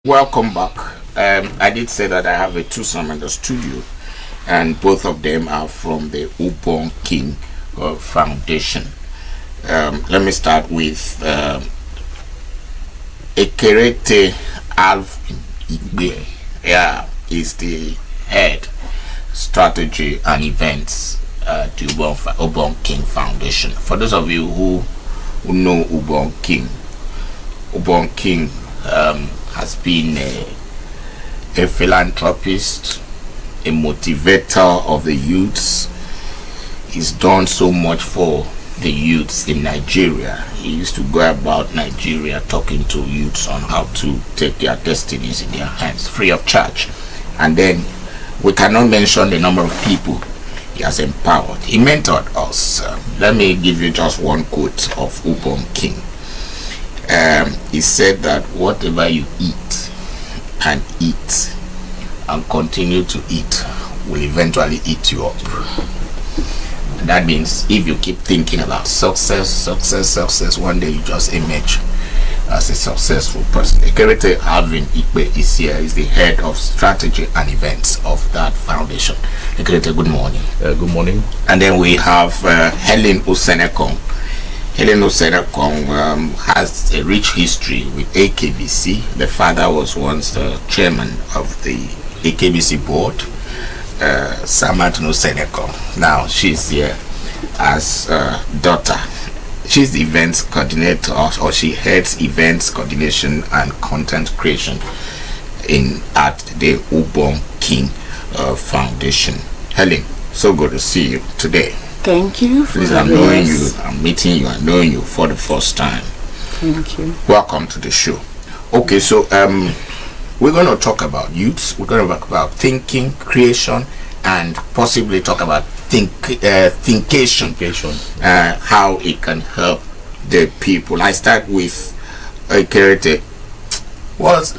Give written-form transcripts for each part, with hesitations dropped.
Welcome back. I did say that I have a twosome in the studio, and both of them are from the Ubong King Foundation. Let me start with Ekerete Alvin Igbe. Yeah, is the head strategy and events at the Ubong King Foundation. For those of you who know Ubong King has been a philanthropist, a motivator of the youths. He's done so much for the youths in Nigeria. He used to go about Nigeria talking to youths on how to take their destinies in their hands, free of charge. And then we cannot mention the number of people he has empowered. He mentored us. Let me give you just one quote of Ubong King. He said that whatever you eat and continue to eat will eventually eat you up. And that means if you keep thinking about success, one day you just emerge as a successful person. Ekerete Alvin Igbe is here, is the head of strategy and events of that foundation. Ekerete, good morning. Good morning. And then we have Helen Osenekong. Helen Osenekong has a rich history with AKBC. The father was once the chairman of the AKBC board, Samat Osenekong. Now she's here as daughter. She's the events coordinator, or she heads events coordination and content creation at the Ubong King Foundation. Helen, so good to see you today. Thank you. Please, I'm knowing you. I'm meeting you. I'm knowing you for the first time. Thank you. Welcome to the show. Okay, so we're going to talk about youths. We're going to talk about thinking, creation, and possibly talk about Thinkation. How it can help the people. I start with Ekerete.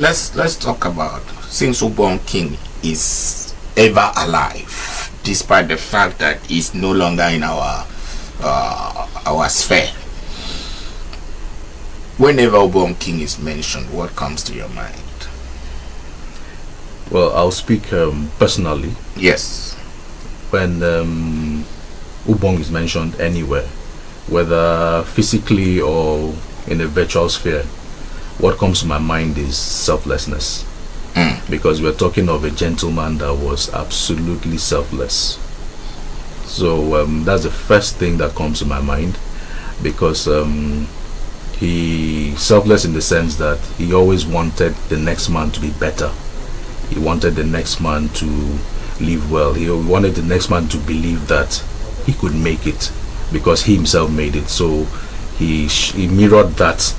Let's talk about, since Ubong King is ever alive, despite the fact that he's no longer in our sphere. Whenever Ubong King is mentioned, what comes to your mind? Well, I'll speak personally. Yes. When Ubong is mentioned anywhere, whether physically or in a virtual sphere, what comes to my mind is selflessness. Because we're talking of a gentleman that was absolutely selfless. So that's the first thing that comes to my mind, because he selfless in the sense that he always wanted the next man to be better. He wanted the next man to live well. He wanted the next man to believe that he could make it because he himself made it. So he mirrored that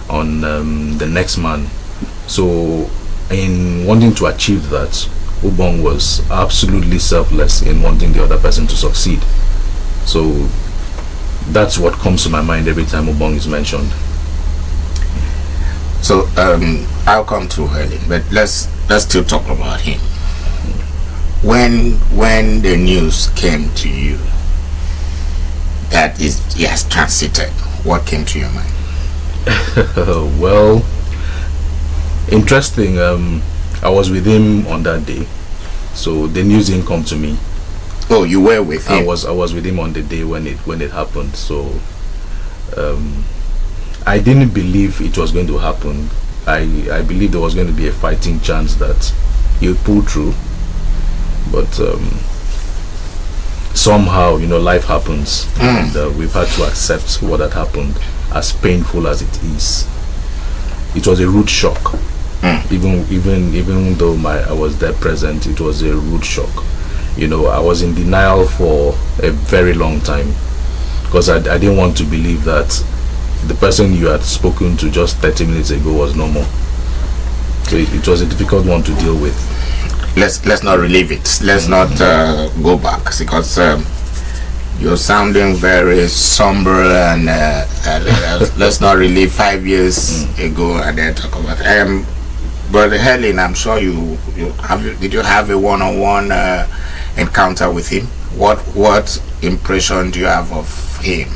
on the next man. So in wanting to achieve that, Ubong was absolutely selfless in wanting the other person to succeed. So that's what comes to my mind every time Ubong is mentioned. So I'll come to Helen, but let's still talk about him. When the news came to you that he has transited, what came to your mind? Well, interesting. I was with him on that day, so the news didn't come to me. Oh, you were with him? I was with him on the day when it happened. So I didn't believe it was going to happen. I believed there was going to be a fighting chance that he would pull through, but somehow, life happens, and we've had to accept what had happened, as painful as it is. It was a rude shock. Even though I was there present, it was a rude shock. I was in denial for a very long time, because I didn't want to believe that the person you had spoken to just 30 minutes ago was no more. So it was a difficult one to deal with. Let's not relive it. Let's not go back, because you're sounding very somber, and let's not relive 5 years ago and then talk about it. But Helen, I'm sure did you have a one-on-one encounter with him? What impression do you have of him?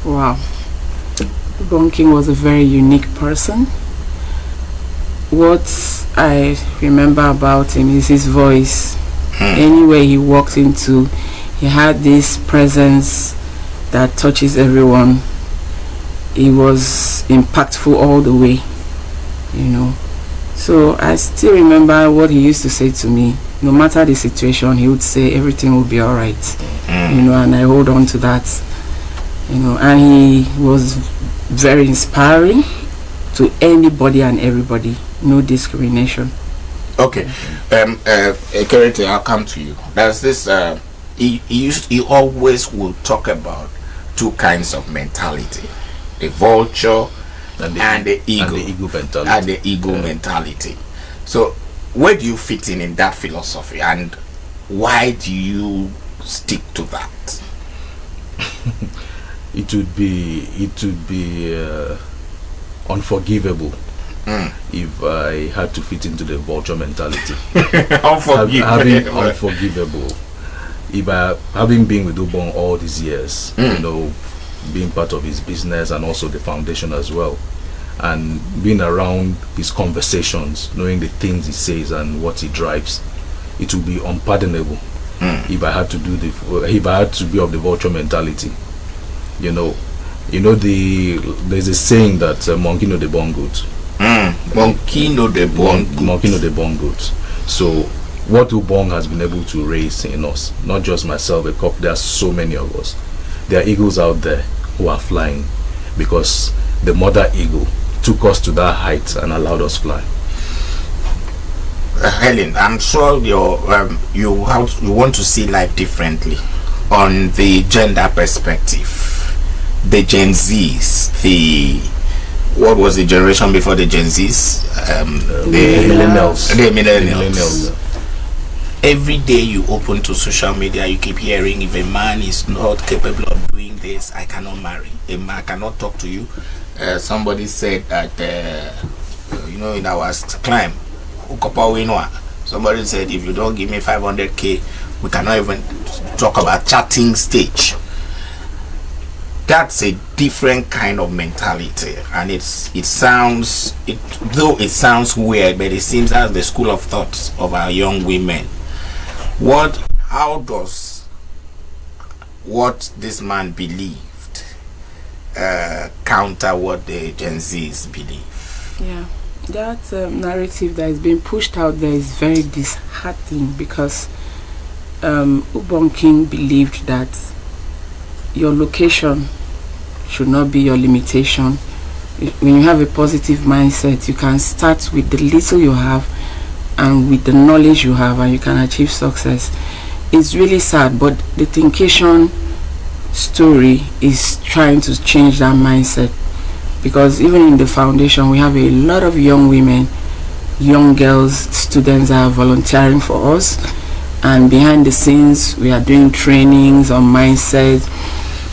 Wow. Ubong King was a very unique person. what I remember about him is his voice. Anywhere he walked into, he had this presence that touches everyone. He was impactful all the way, you know. So I still remember what he used to say to me. No matter the situation, he would say everything will be all right, you know, and I hold on to that, you know. And he was very inspiring to anybody and everybody, no discrimination. Okay, Kerete, I'll come to you. There's this. He always will talk about two kinds of mentality: the vulture and the ego, and the ego mentality. mentality. So, where do you fit in that philosophy, and why do you stick to that? It would be unforgivable if I had to fit into the vulture mentality. Unforgivable. If having been with Ubong all these years, you know, being part of his business and also the foundation as well, and being around his conversations, knowing the things he says and what he drives, it would be unpardonable if I had to be of the vulture mentality. There's a saying that monkey know the born goat. Monkey know the born goat. So what Ubong has been able to raise in us, not just myself, there are so many of us. There are eagles out there who are flying because the mother eagle took us to that height and allowed us fly. Helen, I'm sure you want to see life differently on the gender perspective. The Gen Zs, what was the generation before the Gen Zs? The millennials. The millennials. Every day you open to social media, you keep hearing, if a man is not capable of doing this, I cannot marry. A man cannot talk to you. Somebody said that, in our climb, somebody said, if you don't give me 500k, we cannot even talk about chatting stage. That's a different kind of mentality, and it sounds weird, but it seems as the school of thoughts of our young women. How does what this man believed counter what the Gen Zs believe? Yeah, that narrative that is being pushed out there is very disheartening, because Ubong King believed that your location should not be your limitation. When you have a positive mindset, you can start with the little you have and with the knowledge you have, and you can achieve success. It's really sad, but the Thinkation story is trying to change that mindset, because even in the foundation we have a lot of young women, young girls, students that are volunteering for us, and behind the scenes we are doing trainings on mindset,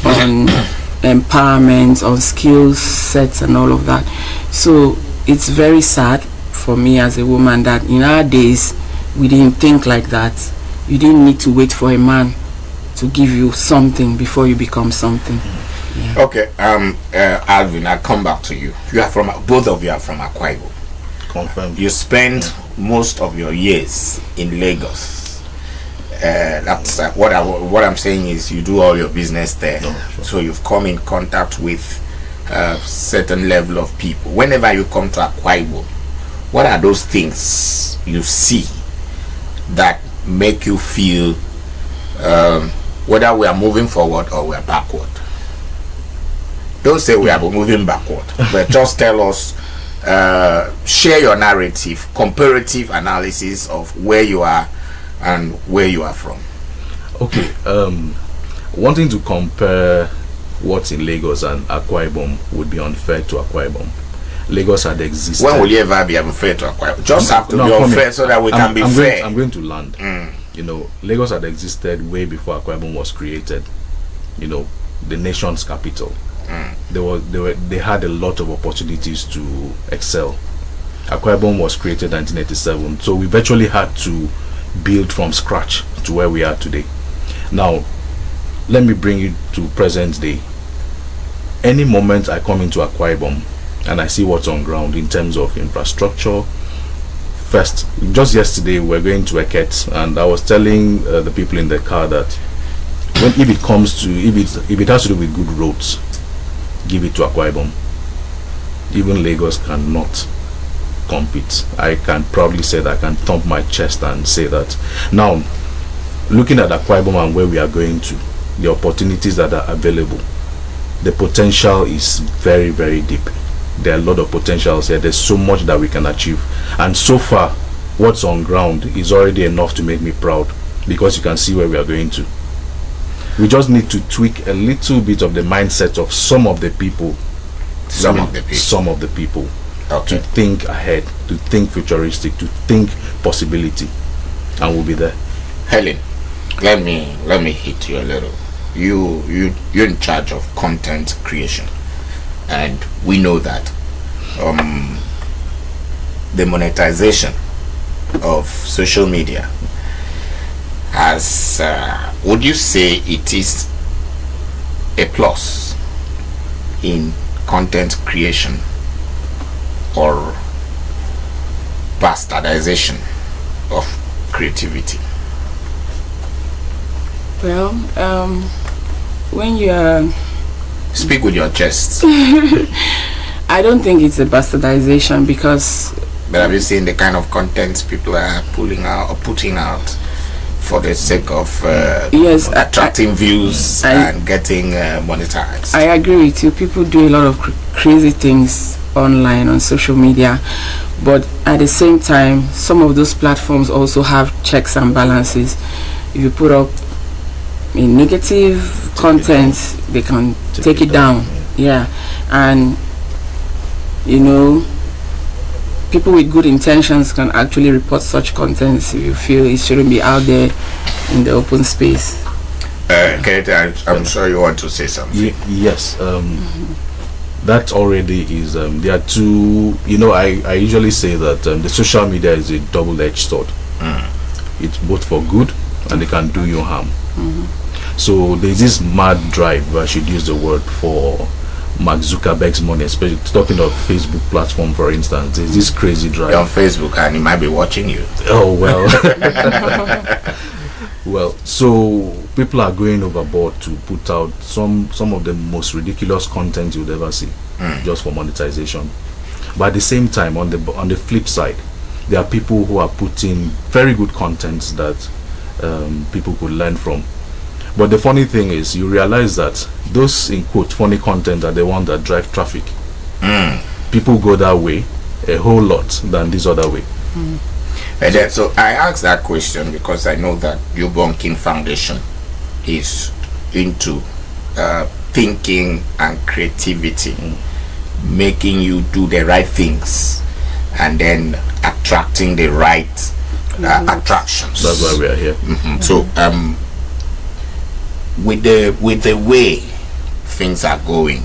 on empowerment, on skill sets and all of that. So it's very sad for me as a woman that in our days we didn't think like that. You didn't need to wait for a man to give you something before you become something. Yeah. Okay, Alvin, I'll come back to you. Both of you are from Akwa. Confirmed. You spent most of your years in Lagos. That's what I'm saying is you do all your business there. No, sure. So you've come in contact with a certain level of people. Whenever you come to Akwa, what are those things you see that make you feel whether we are moving forward or we are backward? Don't say we are moving backward, but just tell us, share your narrative, comparative analysis of where you are and where you are from. Okay, wanting to compare what's in Lagos and Akwa Ibom would be unfair to Akwa Ibom. Lagos had existed. When will you ever be unfair to Akwa Ibom? Just have to be unfair so that we can be fair. I'm going to land. Lagos had existed way before Akwa Ibom was created. The nation's capital. They had a lot of opportunities to excel. Akwa Ibom was created in 1987, so we virtually had to build from scratch to where we are today. Now, let me bring you to present day. Any moment I come into Akwa Ibom and I see what's on ground in terms of infrastructure, First, just yesterday we're going to Eket, and I was telling the people in the car that if it comes to if it has to do with good roads, give it to Akwa Ibom. Even Lagos cannot compete. I can probably say that. I can thump my chest and say that. Now, looking at Akwa Ibom and where we are going to, the opportunities that are available, the potential is very, very deep. There are a lot of potentials here. There's so much that we can achieve, and so far what's on ground is already enough to make me proud, because you can see where we are going to. We just need to tweak a little bit of the mindset of some of the people, Okay. to think ahead, to think futuristic, to think possibility, and we'll be there. Helen, let me hit you a little. You're in charge of content creation, and we know that the monetization of social media has, would you say it is a plus in content creation or bastardization of creativity? Well, when you are... Speak with your chest. I don't think it's a bastardization, because... But have you seen the kind of content people are putting out for the sake of yes, attracting views and getting monetized? I agree with you. People do a lot of crazy things online on social media, but at the same time, some of those platforms also have checks and balances. If you put up a negative content, they can take it down. Yeah, and you know, people with good intentions can actually report such contents if you feel it shouldn't be out there in the open space. Kenneth, I'm sure you want to say something. Yes. That already is, there are two, I usually say that the social media is a double-edged sword. It's both for good and they can do you harm. So there's this mad drive, I should use the word, for Mark Zuckerberg's money, especially talking of Facebook platform, for instance. There's this crazy drive. You're on Facebook and he might be watching you. Oh, well. Well, so people are going overboard to put out some of the most ridiculous content you'd ever see, just for monetization. But at the same time, on the flip side, there are people who are putting very good contents that people could learn from. But the funny thing is, you realize that those, in quote, funny content are the ones that drive traffic. People go that way a whole lot than this other way. And then, so I asked that question because I know that Ubong King Foundation is into thinking and creativity, making you do the right things, and then attracting the right attractions. That's why we are here. So with the way things are going,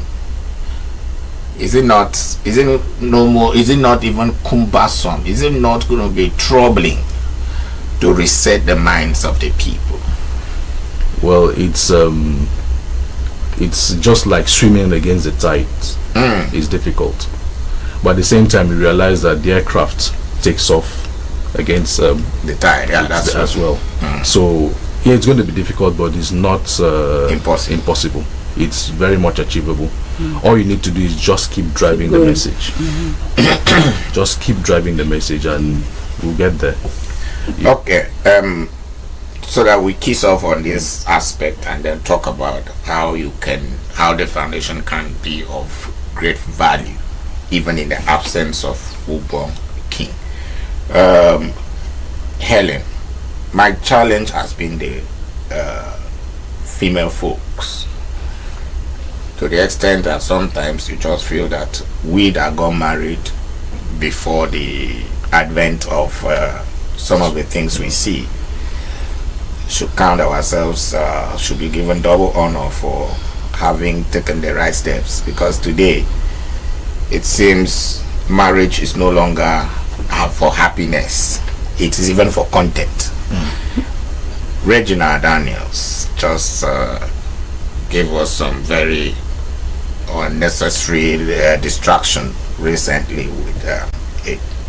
is it not even cumbersome? Is it not going to be troubling to reset the minds of the people? Well, it's just like swimming against the tide. It's difficult, but at the same time you realize that the aircraft takes off against the tide. Yeah, that's as well. So yeah, it's going to be difficult, but it's not impossible. It's very much achievable. All you need to do is just keep driving the message. Just keep driving the message and we'll get there. Okay, so that we kiss off on this aspect and then talk about how the foundation can be of great value even in the absence of Ubong King. Helen, my challenge has been the female folks, to the extent that sometimes you just feel that we that got married before the advent of some of the things we see should count ourselves, should be given double honor for having taken the right steps, because today it seems marriage is no longer for happiness, it is even for content. Regina Daniels just gave us some very unnecessary distraction recently with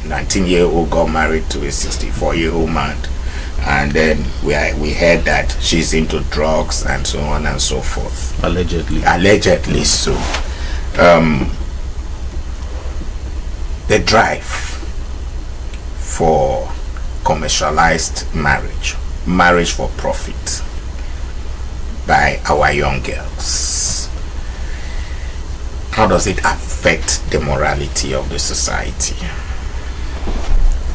19-year-old got married to a 64-year-old man, and then we heard that she's into drugs and so on and so forth. Allegedly so. The drive for commercialized marriage for profit by our young girls, how does it affect the morality of the society?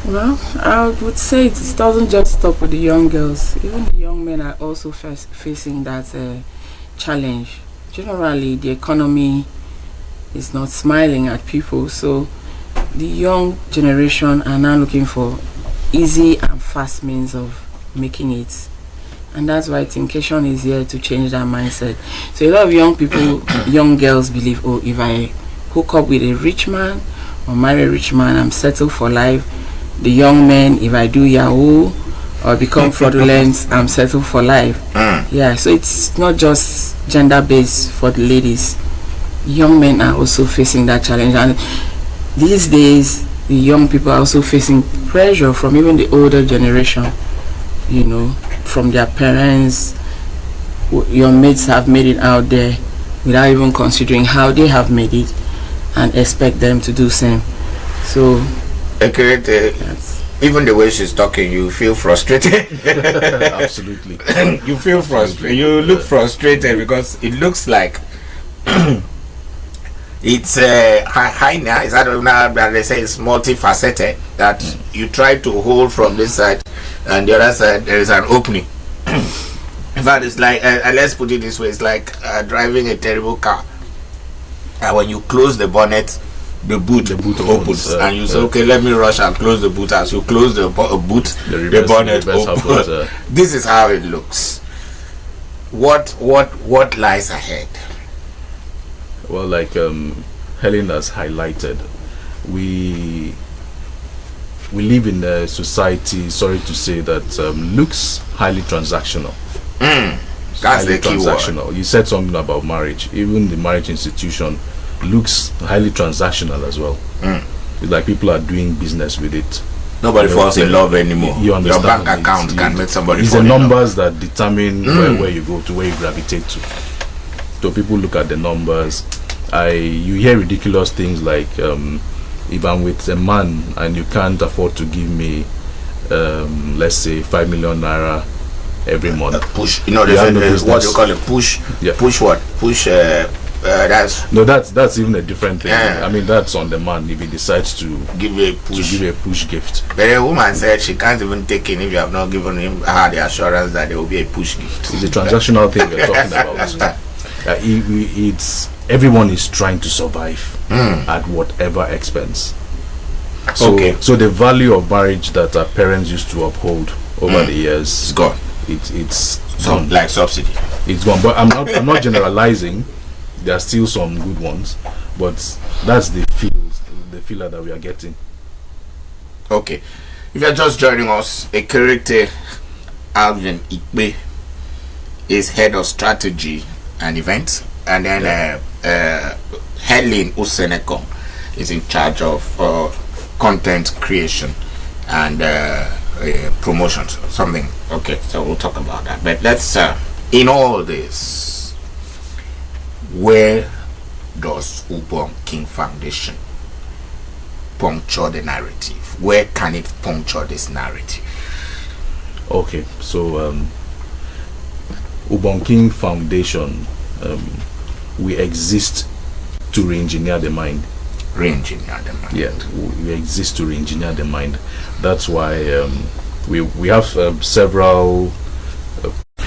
Well, I would say it doesn't just stop with the young girls. Even the young men are also facing that challenge. Generally, the economy is not smiling at people, so the young generation are now looking for easy and fast means of making it. And that's why Thinkation is here to change that mindset. So a lot of young people, young girls believe, oh, if I hook up with a rich man or marry a rich man, I'm settled for life. The young men, if I do Yahoo or become fraudulent, I'm settled for life. Yeah, so it's not just gender based for the ladies. Young men are also facing that challenge, and these days the young people are also facing pressure from even the older generation, you know, from their parents. Your mates have made it out there without even considering how they have made it, and expect them to do same. So even the way she's talking, you feel frustrated. Absolutely. You feel frustrated. You look frustrated because it looks like it's high now. Is that now that they say it's multifaceted? That you try to hold from this side, and the other side there is an opening. In fact, it's like let's put it this way: it's like driving a terrible car. And when you close the bonnet, the boot opens, and you say, okay, let me rush and close the boot. As you close the boot, the bonnet opens. This is how it looks. What lies ahead? Well, like Helen has highlighted, we live in a society, sorry to say, that looks highly transactional. That's the key word. You said something about marriage. Even the marriage institution looks highly transactional as well. It's like people are doing business with it. Nobody falls in love anymore. You understand? Your bank account can make somebody it's fall the in love. numbers that determine where you go to, where you gravitate to. So people look at the numbers. You hear ridiculous things like, if I'm with a man and you can't afford to give me, let's say, 5 million naira every month. Push. You know, there's what you call a push. Yeah. Push what? Push. That's even a different thing. I mean, that's on the man if he decides to give a push gift. But a woman said she can't even take in if you have not given him her the assurance that there will be a push gift. It's a transactional thing we're talking about. It's everyone is trying to survive at whatever expense. So the value of marriage that our parents used to uphold over the years is gone. It's gone. Like subsidy. It's gone. But I'm not generalizing. There are still some good ones, but that's the feeler that we are getting. Okay, if you're just joining us, Ekerete Alvin Ikpe is head of strategy and events, and then Helen Useneko is in charge of content creation and promotions, something. Okay, so we'll talk about that. But let's in all this, where does Ubong King Foundation puncture the narrative? Where can it puncture this narrative? Okay, so Ubong King Foundation, we exist to re-engineer the mind. Re-engineer the mind. Yeah, we exist to re-engineer the mind. That's why we have several.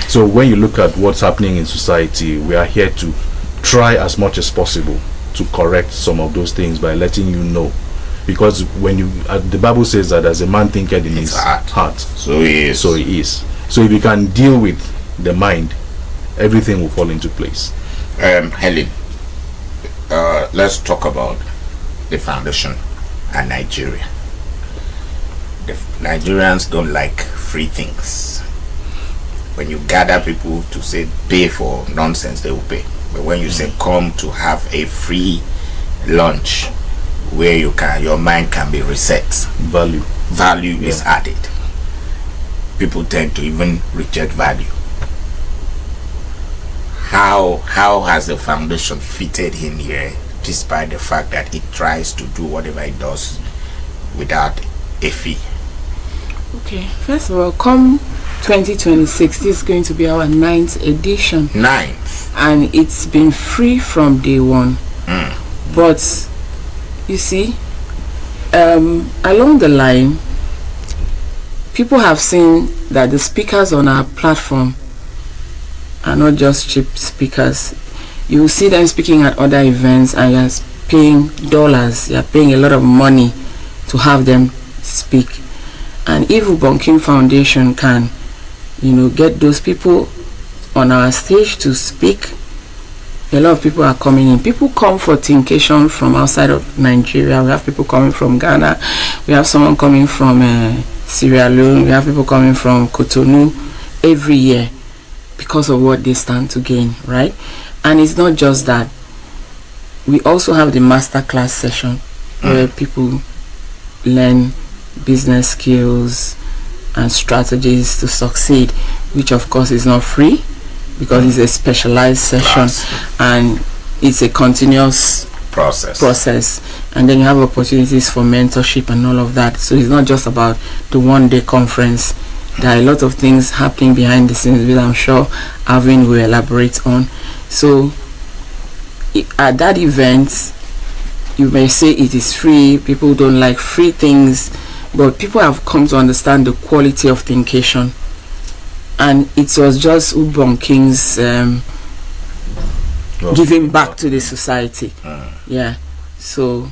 So when you look at what's happening in society, we are here to try as much as possible to correct some of those things by letting you know, because when you the Bible says that as a man thinketh in his heart, so he is. So if you can deal with the mind, everything will fall into place. Helen, let's talk about the foundation and Nigeria. The Nigerians don't like free things. When you gather people to say pay for nonsense, they will pay. But when you say come to have a free lunch, where your mind can be reset. Value is added. People tend to even reject value. How has the foundation fitted in here, despite the fact that it tries to do whatever it does without a fee? Okay, first of all, come 2026, this is going to be our 9th edition. 9th. And it's been free from day one. But you see, along the line, people have seen that the speakers on our platform are not just cheap speakers. You will see them speaking at other events, and you're paying dollars, you're paying a lot of money to have them speak. And if Ubong Foundation can, get those people on our stage to speak, a lot of people are coming in. People come for Thinkation from outside of Nigeria. We have people coming from Ghana. We have someone coming from Sierra Leone. We have people coming from Cotonou every year because of what they stand to gain, right? And it's not just that. We also have the masterclass session where people learn business skills and strategies to succeed, which of course is not free because it's a specialized session and it's a continuous process. And then you have opportunities for mentorship and all of that. So it's not just about the one-day conference. There are a lot of things happening behind the scenes, which I'm sure Alvin will elaborate on. So at that event, you may say it is free. People don't like free things, but people have come to understand the quality of Thinkation. And it was just Ubong King's giving back to the society. Yeah. So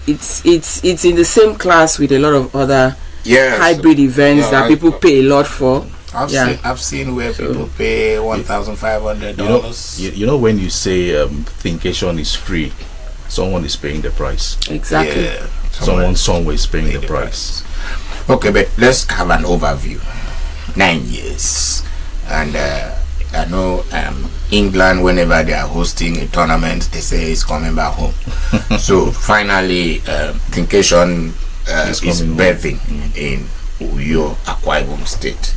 it's in the same class with a lot of other hybrid events that people pay a lot for. I've seen where people pay $1,500. You know when you say Thinkation is free, someone is paying the price. Exactly. Yeah, Someone somewhere is paying the price. Okay, but let's have an overview. 9 years, and I know England, whenever they are hosting a tournament, they say it's coming back home. So finally, Thinkation is birthing in Uyo, Akwa Ibom State.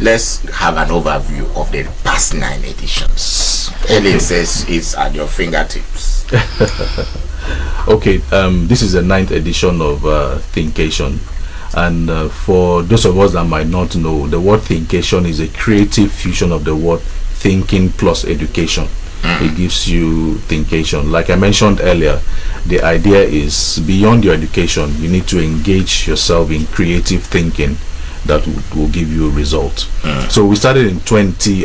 Let's have an overview of the past 9 editions. Ellen says it's at your fingertips. Okay, this is the 9th edition of Thinkation. And for those of us that might not know, the word Thinkation is a creative fusion of the word thinking plus education. It gives you Thinkation. Like I mentioned earlier, the idea is beyond your education, you need to engage yourself in creative thinking that will give you a result. So we started in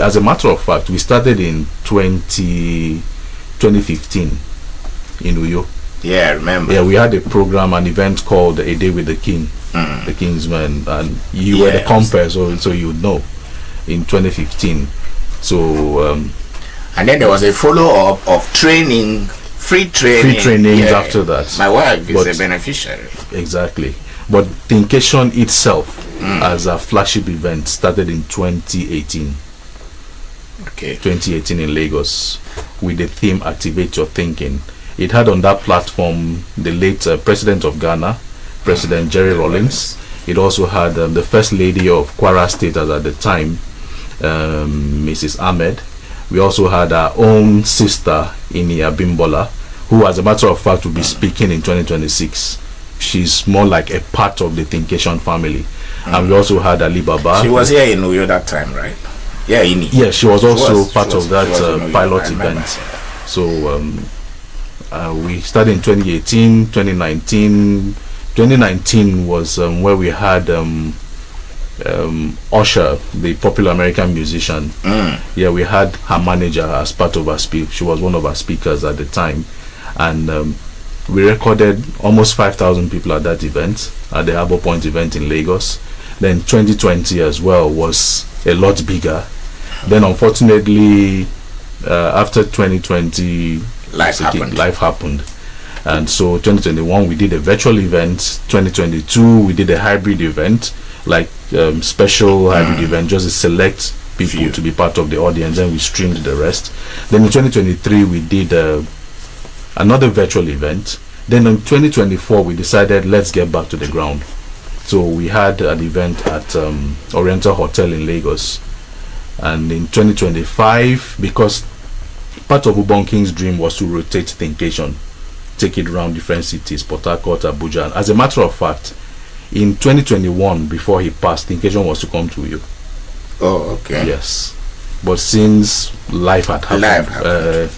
as a matter of fact, we started in 2015 in Uyo. Yeah, I remember. Yeah, we had a program, an event called A Day with the King, the Kingsman, and you were the compere, so you would know, in 2015. So and then there was a follow-up of training, free training after that. My wife is a beneficiary. Exactly. But Thinkation itself as a flagship event started in 2018. Okay. 2018 in Lagos with the theme Activate Your Thinking. It had on that platform the late President of Ghana, President Jerry Rawlings. It also had the First Lady of Kwara State at the time, Mrs. Ahmed. We also had our own sister, Inia Bimbola, who as a matter of fact will be speaking in 2026. She's more like a part of the Thinkation family. And we also had Ali Baba. She was here in Uyo that time, right? Yeah, she was also part of that pilot event. So we started in 2018, 2019. 2019 was where we had Usher, the popular American musician. Yeah, we had her manager as part of our speech. She was one of our speakers at the time, and we recorded almost 5,000 people at that event, at the Harbour Point event in Lagos. Then 2020 as well was a lot bigger. Then unfortunately, after 2020, life happened. And so 2021 we did a virtual event. 2022 we did a hybrid event, like special hybrid event, just to select people to be part of the audience, and we streamed the rest. Then in 2023 we did another virtual event. Then in 2024, we decided let's get back to the ground. So we had an event at Oriental Hotel in Lagos. And in 2025, because part of Ubong King's dream was to rotate Thinkation, take it around different cities, Port Harcourt, Abuja. And as a matter of fact, in 2021, before he passed, Thinkation was to come to you. Oh, okay. Yes. But since life had happened,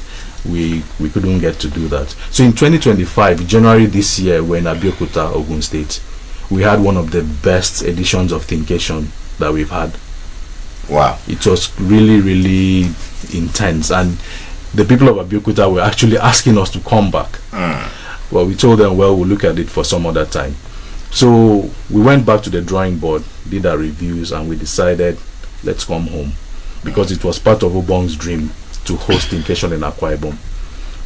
we couldn't get to do that. So in 2025, January this year, we're in Abeokuta, Ogun State. We had one of the best editions of Thinkation that we've had. Wow. It was really, really intense. And the people of Abeokuta were actually asking us to come back. Well, we told them, well, we'll look at it for some other time. So we went back to the drawing board, did our reviews, and we decided, let's come home. Because it was part of Ubong's dream to host Thinkation in Akwa Ibom.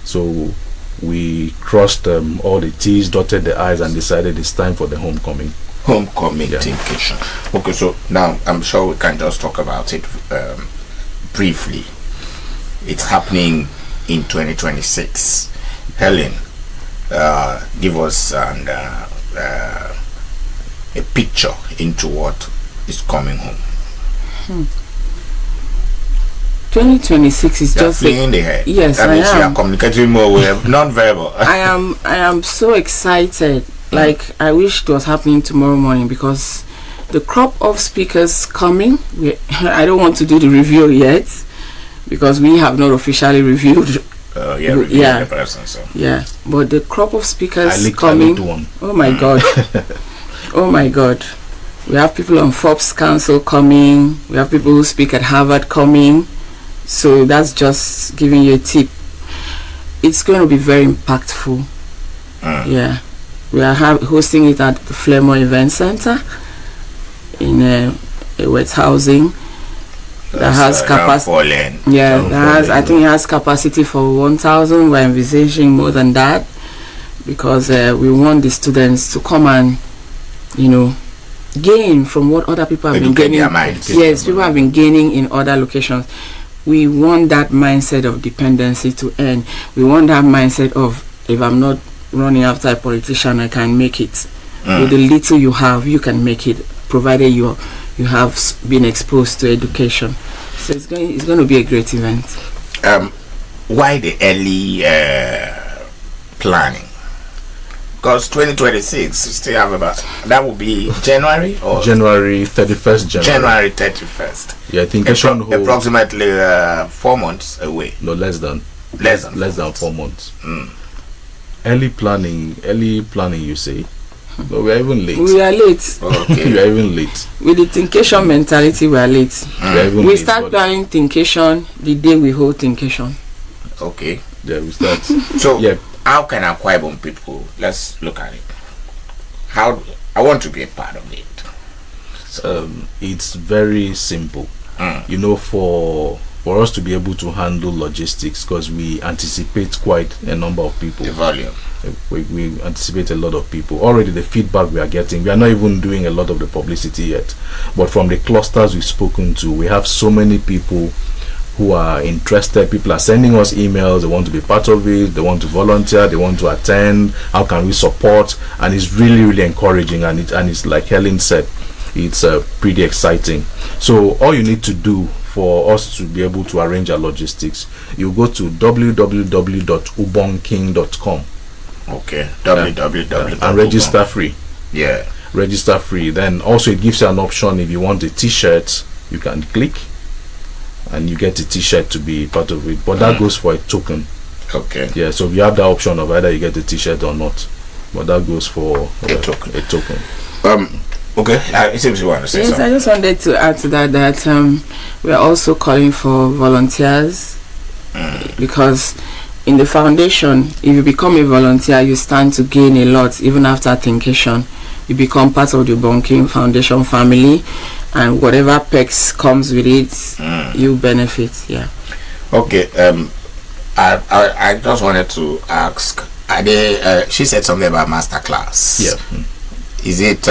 So we crossed all the T's, dotted the I's, and decided it's time for the homecoming. Homecoming Thinkation. Okay, so now I'm sure we can just talk about it briefly. It's happening in 2026. Helen, give us a picture into what is coming home. 2026 is just in the head. Yes, that means I am. We are communicating more with non-verbal. I am so excited. Like, I wish it was happening tomorrow morning, because the crop of speakers coming, I don't want to do the review yet because we have not officially reviewed. The person, so. Yeah, but the crop of speakers I coming. one. Oh my God. Oh my God. We have people on Forbes Council coming. We have people who speak at Harvard coming. So that's just giving you a tip. It's going to be very impactful. Yeah. We are hosting it at the Flemo Event Center in a wet housing that has capacity. Yeah, I think it has capacity for 1,000. We're envisaging more than that, because we want the students to come and, gain from what other people have been gaining. Yes, people have been gaining in other locations. We want that mindset of dependency to end. We want that mindset of, if I'm not running after a politician, I can make it. With the little you have, you can make it, provided you have been exposed to education. So it's going to be a great event. Why the early planning? Because 2026, we still have about, that will be January or January 31st. January 31st. Yeah, I think approximately 4 months away. No, less than 4 months. Early planning, you say? But we are even late. We are late. Okay. We are even late. With the Thinkation mentality, we are late. We start planning Thinkation the day we hold Thinkation. Okay. Yeah, we start. So, how can Akwa Ibom people, let's look at it. I want to be a part of it. So. It's very simple. For us to be able to handle logistics, because we anticipate quite a number of people. The volume. We anticipate a lot of people. Already the feedback we are getting, we are not even doing a lot of the publicity yet. But from the clusters we've spoken to, we have so many people who are interested. People are sending us emails. They want to be part of it. They want to volunteer. They want to attend. How can we support? And it's really, really encouraging. And it's like Helen said, it's pretty exciting. So all you need to do for us to be able to arrange our logistics, you go to www.ubongking.com. Okay. www. And register free. Yeah. Register free. Then also it gives you an option. If you want a t-shirt, you can click and you get a t-shirt to be part of it, but that goes for a token. Okay. Yeah, so you have the option of either you get a t-shirt or not, but that goes for a token. Okay, it seems you want to say something. I just wanted to add to that we are also calling for volunteers, because in the foundation, if you become a volunteer, you stand to gain a lot. Even after Thinkation, you become part of the Ubong King Foundation family, and whatever perks comes with it, you benefit. Yeah. Okay. I just wanted to ask. She said something about masterclass. Yeah. Is it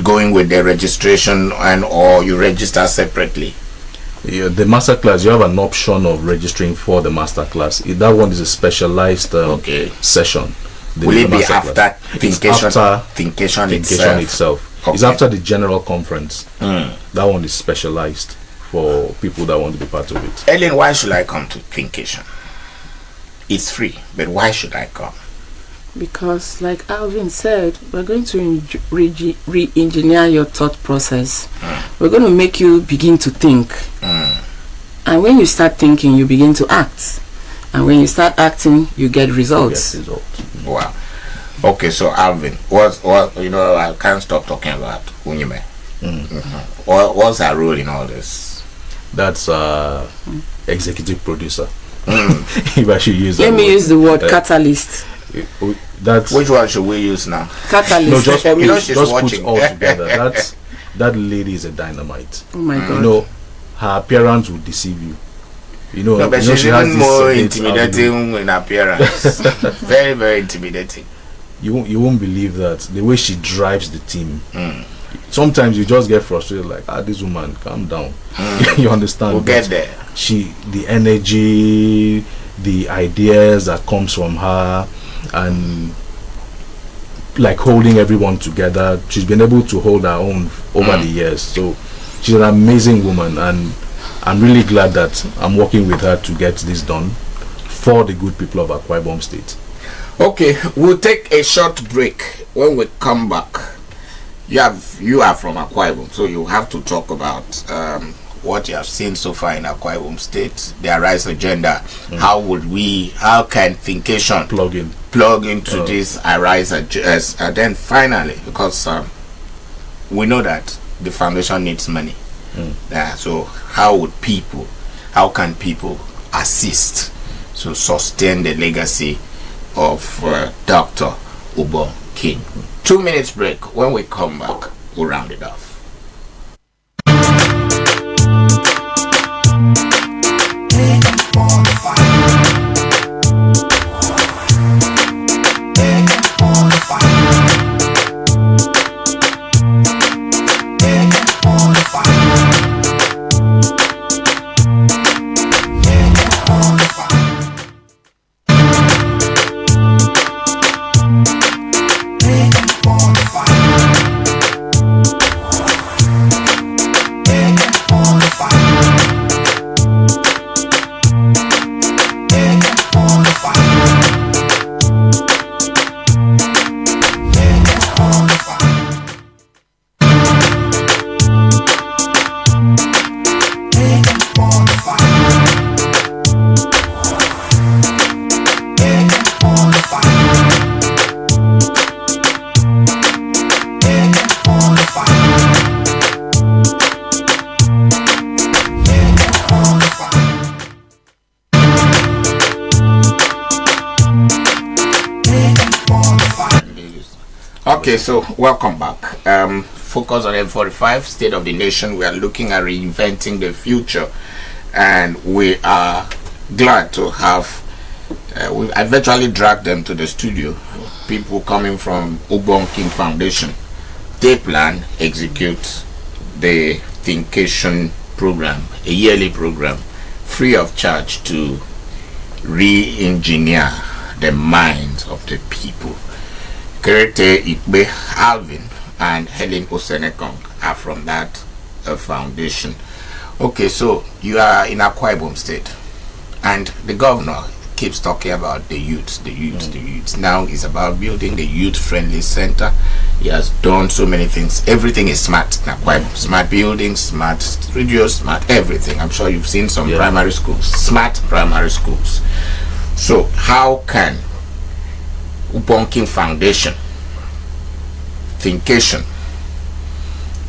going with the registration, and or you register separately? Yeah, the masterclass, you have an option of registering for the masterclass. That one is a specialized session. Will it be after Thinkation? Thinkation itself. Okay. It's after the general conference. That one is specialized for people that want to be part of it. Ellen, why should I come to Thinkation? It's free, but why should I come? Because, like Alvin said, we're going to re-engineer your thought process. We're going to make you begin to think. And when you start thinking, you begin to act. And when you start acting, you get results. Wow. Okay, so Alvin, what I can't stop talking about Unyime. What's her role in all this? That's executive producer. If I should use Let me use the word catalyst. That's which one should we use now? Catalyst. No, just just put all together. That lady is a dynamite. Oh my God. You know, her appearance will deceive you. No, but she's even more intimidating in appearance. Very, very intimidating. You won't believe that the way she drives the team. Sometimes you just get frustrated, like, this woman, calm down. You understand? We'll get there. The energy, the ideas that comes from her, and like holding everyone together. She's been able to hold her own over the years. So she's an amazing woman, and I'm really glad that I'm working with her to get this done for the good people of Akwa Ibom State. Okay, we'll take a short break. When we come back, you are from Akwa Ibom, so you have to talk about what you have seen so far in Akwa Ibom State, the Arise agenda. How can Thinkation plug into this Arise agenda? Then finally, because we know that the foundation needs money. So how can people assist to sustain the legacy of Dr. Ubong King? 2 minutes break. When we come back, we'll round it off. Okay, so welcome back. Focus on M45, State of the Nation. We are looking at reinventing the future, and we are glad to have I virtually dragged them to the studio. People coming from Ubong King Foundation. They plan, execute the Thinkation program, a yearly program, free of charge, to re-engineer the minds of the people. Kerete Ikbe Alvin and Helen Osenekong are from that foundation. Okay, so you are in Akwa Ibom State, and the governor keeps talking about the youths. Now it's about building the youth-friendly center. He has done so many things. Everything is smart in Akwa Ibom. Smart buildings, smart studios, smart everything. I'm sure you've seen some primary schools, smart primary schools. So how can Ubong King Foundation, Thinkation,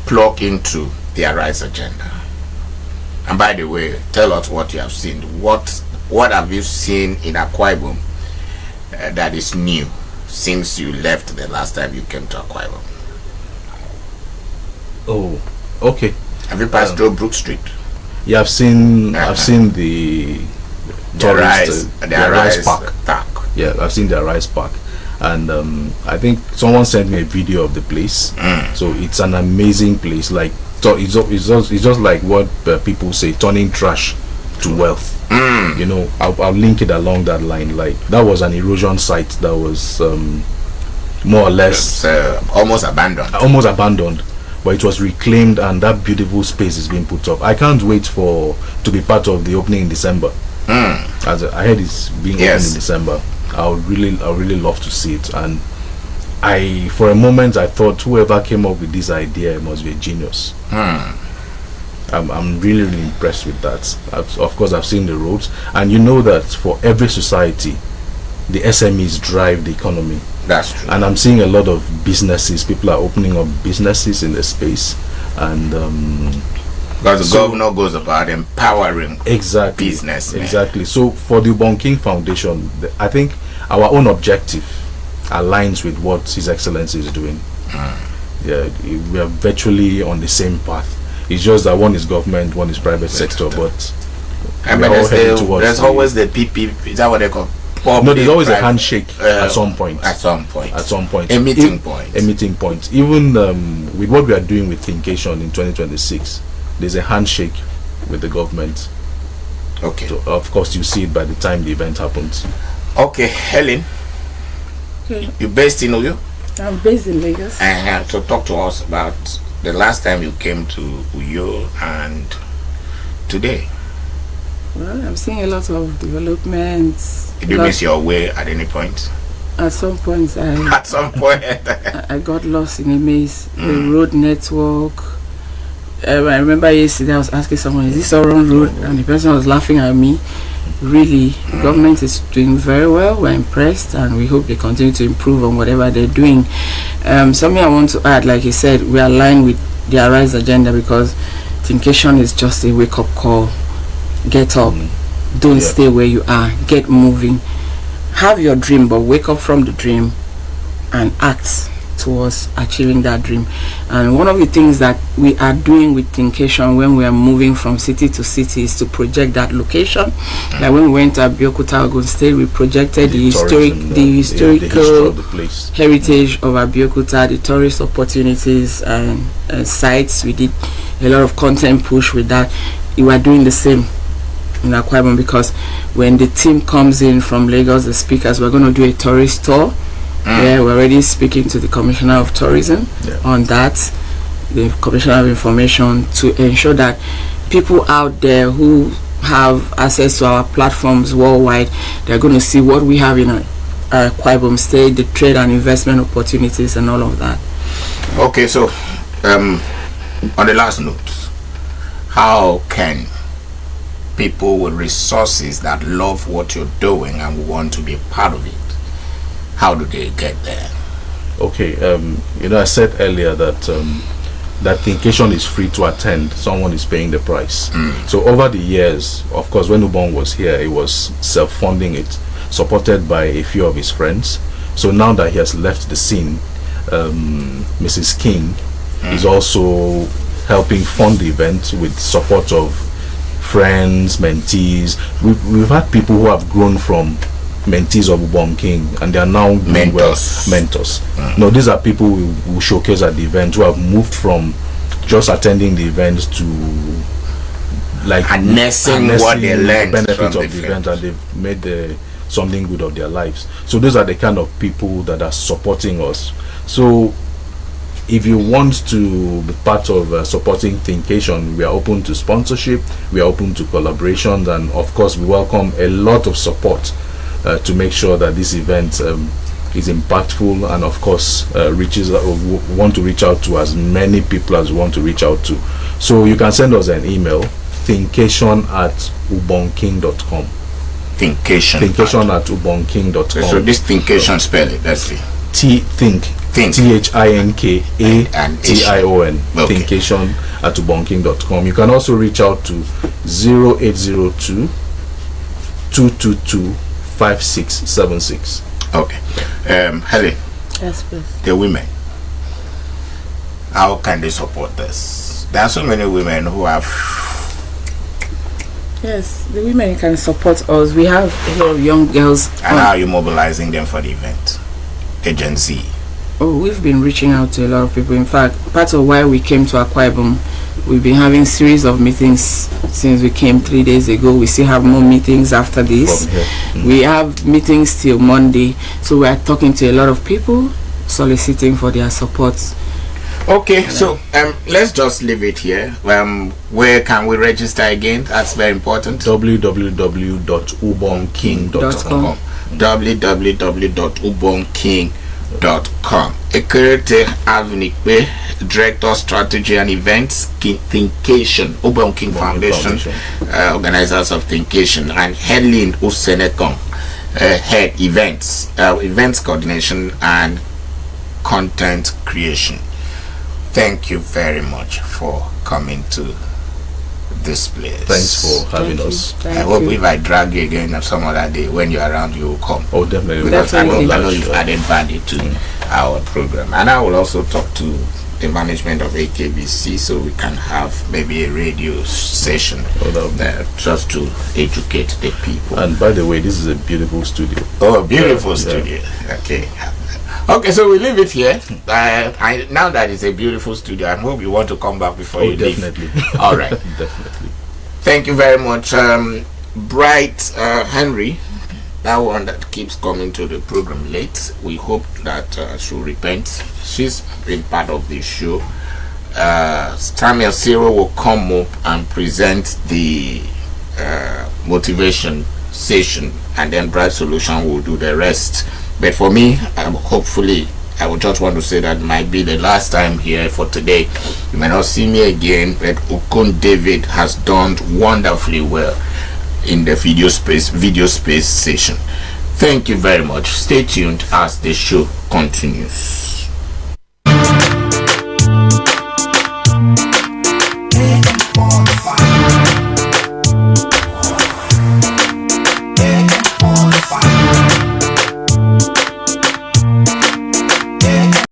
plug into the Arise agenda? And by the way, tell us what you have seen. What have you seen in Akwa Ibom that is new since you left the last time you came to Akwa Ibom? Oh, okay. Have you passed through Brook Street? Yeah, I've seen the Arise Park. Yeah, I've seen the Arise Park. And I think someone sent me a video of the place. So it's an amazing place. Like it's just like what people say, turning trash to wealth. You know, I'll link it along that line. Like that was an erosion site that was more or less almost abandoned. But it was reclaimed, and that beautiful space is being put up. I can't wait to be part of the opening in December. As I heard it's being opened in December. I would really love to see it. And for a moment I thought whoever came up with this idea must be a genius. I'm really impressed with that. Of course I've seen the roads, and you know that for every society the SMEs drive the economy. That's true. And I'm seeing a lot of businesses. People are opening up businesses in the space, and because the governor goes about empowering businessmen. Exactly. So for the Ubong King Foundation, I think our own objective aligns with what His Excellency is doing. Yeah, we are virtually on the same path. It's just that one is government, one is private sector, but there's always the PP. Is that what they call? No, there's always a handshake at some point. A meeting point. Even with what we are doing with Thinkation in 2026, there's a handshake with the government. Okay. So of course you see it by the time the event happens. Okay, Helen. Okay. You're based in Uyo? I'm based in Lagos. So talk to us about the last time you came to Uyo and today. Well, I'm seeing a lot of developments. Did you miss your way at any point? At some point, I got lost in a maze. The road network. I remember yesterday I was asking someone, "Is this a wrong road?" And the person was laughing at me. Really, the government is doing very well. We're impressed, and we hope they continue to improve on whatever they're doing. Something I want to add, like you said, we align with the Arise agenda because Thinkation is just a wake-up call. Get up, don't stay where you are, get moving, have your dream, but wake up from the dream and act towards achieving that dream. And one of the things that we are doing with Thinkation when we are moving from city to city is to project that location. Like when we went to Abeokuta, Ogun State, we projected the historical heritage of Abeokuta, the tourist opportunities and sites. We did a lot of content push with that. We are doing the same in Akwa Ibom, because when the team comes in from Lagos, the speakers, we're going to do a tourist tour. We're already speaking to the Commissioner of Tourism on that, the Commissioner of Information, to ensure that people out there who have access to our platforms worldwide, they're going to see what we have in Akwa Ibom State, the trade and investment opportunities and all of that. Okay, so on the last note, how can people with resources that love what you're doing and want to be a part of it, how do they get there? Okay, I said earlier that that Thinkation is free to attend. Someone is paying the price. So over the years, of course, when Ubong was here, he was self-funding it, supported by a few of his friends. So now that he has left the scene, Mrs. King is also helping fund the event with support of friends, mentees. We've had people who have grown from mentees of Ubong King, and they are now doing mentors. No, these are people who showcase at the event, who have moved from just attending the event to like harnessing what they learned, benefits of the event, and they've made something good of their lives. So those are the kind of people that are supporting us. So if you want to be part of supporting Thinkation, we are open to sponsorship, we are open to collaborations, and of course we welcome a lot of support to make sure that this event is impactful, and of course want to reach out to as many people as we want to reach out to. So you can send us an email, thinkation@ubongking.com. Thinkation at ubongking.com. So this Thinkation, spell it, let's see. Think THINKATION. Thinkation at ubongking.com. You can also reach out to 0802 222 5676. Okay. Helen. Yes, please. The women, how can they support this? There are so many women who have. Yes, the women can support us. We have a lot of young girls. And how are you mobilizing them for the event? agency? Oh, we've been reaching out to a lot of people. In fact, part of why we came to Akwa Ibom, we've been having series of meetings since we came 3 days ago. We still have more meetings after this. We have meetings till Monday. So we are talking to a lot of people, soliciting for their support. Okay, so let's just leave it here. Where can we register again? That's very important. www.ubongking.com. www.ubongking.com. Ekerete Avinikbe, Director Strategy and Events, Thinkation, Ubong King Foundation, organizers of Thinkation, and Helen Usenekong, Head Events, Events Coordination and Content Creation. Thank you very much for coming to this place. Thanks for having us. I hope if I drag you again some other day when you're around, you will come. Oh, definitely. Because I know you've added value to our program. And I will also talk to the management of AKBC so we can have maybe a radio session just to educate the people. And by the way, this is a beautiful studio. Oh, beautiful studio. Okay. Okay, so we leave it here. Now that it's a beautiful studio, I hope you want to come back before you definitely. leave. All right. Definitely. Thank you very much. Bright Henry, that one that keeps coming to the program late. We hope that she'll repent. She's been part of the show. Samuel Zero will come up and present the motivation session, and then Bright Solution will do the rest. But for me, hopefully, I would just want to say that might be the last time here for today. You may not see me again, but Okon David has done wonderfully well in the video space session. Thank you very much. Stay tuned as the show continues.